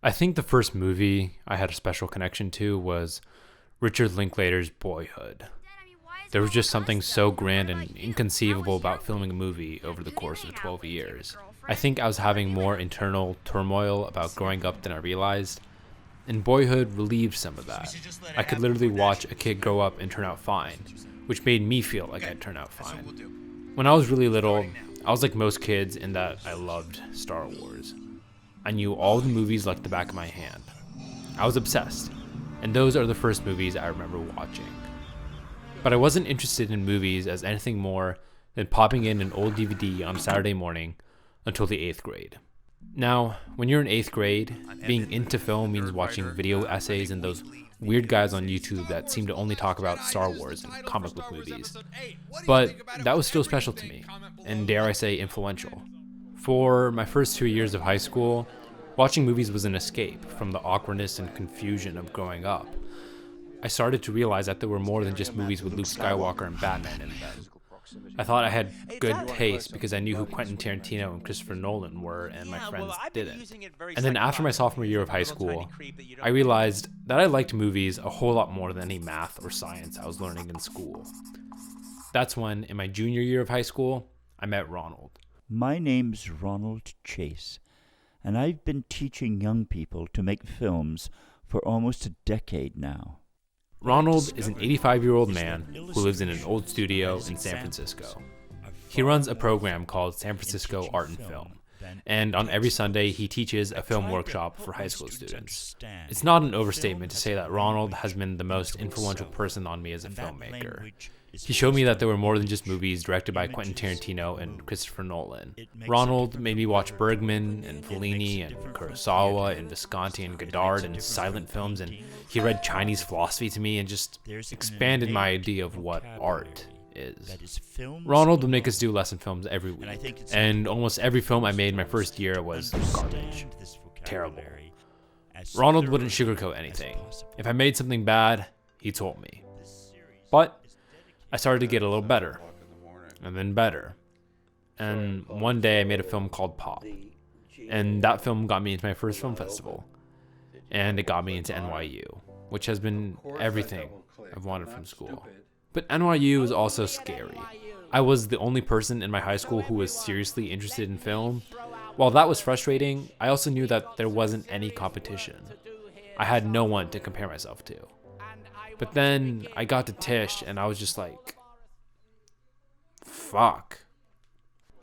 I think the first movie I had a special connection to was Richard Linklater's Boyhood. There was just something so grand and inconceivable about filming a movie over the course of 12 years. I think I was having more internal turmoil about growing up than I realized, and Boyhood relieved some of that. I could literally watch a kid grow up and turn out fine, which made me feel like I'd turn out fine. When I was really little, I was like most kids in that I loved Star Wars. I knew all the movies like the back of my hand. I was obsessed, and those are the first movies I remember watching. But I wasn't interested in movies as anything more than popping in an old DVD on Saturday morning until the 8th grade. Now, when you're in 8th grade, being into film means watching video essays and those weird guys on YouTube that seem to only talk about Star Wars and comic book movies. But that was still special to me, and dare I say influential. For my first 2 years of high school, watching movies was an escape from the awkwardness and confusion of growing up. I started to realize that there were more than just movies with Luke Skywalker and Batman in them. I thought I had good taste because I knew who Quentin Tarantino and Christopher Nolan were, and my friends didn't. And then after my sophomore year of high school, I realized that I liked movies a whole lot more than any math or science I was learning in school. That's when, in my junior year of high school, I met Ronald. My name's Ronald Chase, and I've been teaching young people to make films for almost a decade now. Ronald is an 85-year-old man who lives in an old studio in San Francisco. He runs a program called San Francisco Art and Film, and on every Sunday he teaches a film workshop for high school students. It's not an overstatement to say that Ronald has been the most influential person on me as a filmmaker. He showed me that there were more than just movies directed by Quentin Tarantino and Christopher Nolan. Ronald made me watch Bergman and Fellini and Kurosawa and Visconti and Godard and silent films, and he read Chinese philosophy to me and just expanded my idea of what art is. Ronald would make us do lesson films every week, and almost every film I made my first year was garbage. Terrible. Ronald wouldn't sugarcoat anything. If I made something bad, he told me. But I started to get a little better, and then better. And one day I made a film called Pop, and that film got me into my first film festival, and it got me into NYU, which has been everything I've wanted from school. But NYU is also scary. I was the only person in my high school who was seriously interested in film. While that was frustrating, I also knew that there wasn't any competition. I had no one to compare myself to. But then I got to Tisch and I was just like, fuck.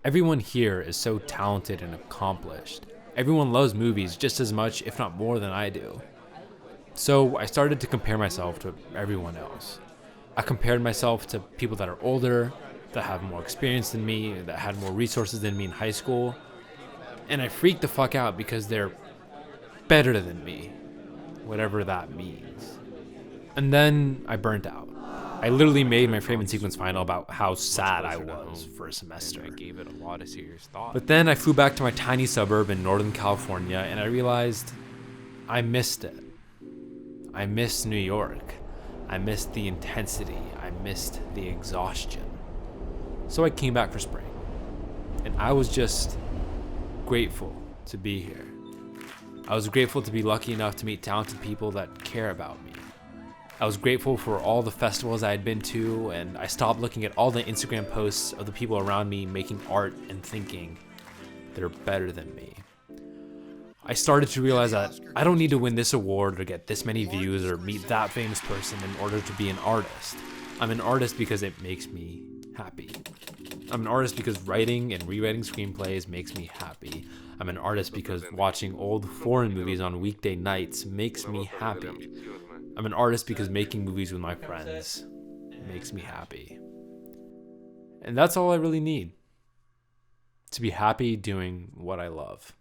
Everyone here is so talented and accomplished. Everyone loves movies just as much, if not more than I do. So I started to compare myself to everyone else. I compared myself to people that are older, that have more experience than me, that had more resources than me in high school. And I freaked the fuck out because they're better than me, whatever that means. And then I burnt out. I literally made my frame and sequence final about how sad I was for a semester. I gave it a lot of serious thought. But then I flew back to my tiny suburb in Northern California and I realized I missed it. I missed New York. I missed the intensity. I missed the exhaustion. So I came back for spring. And I was just grateful to be here. I was grateful to be lucky enough to meet talented people that care about me. I was grateful for all the festivals I had been to, and I stopped looking at all the Instagram posts of the people around me making art and thinking they're better than me. I started to realize that I don't need to win this award or get this many views or meet that famous person in order to be an artist. I'm an artist because it makes me happy. I'm an artist because writing and rewriting screenplays makes me happy. I'm an artist because watching old foreign movies on weekday nights makes me happy. I'm an artist because making movies with my friends makes me happy. And that's all I really need. To be happy doing what I love.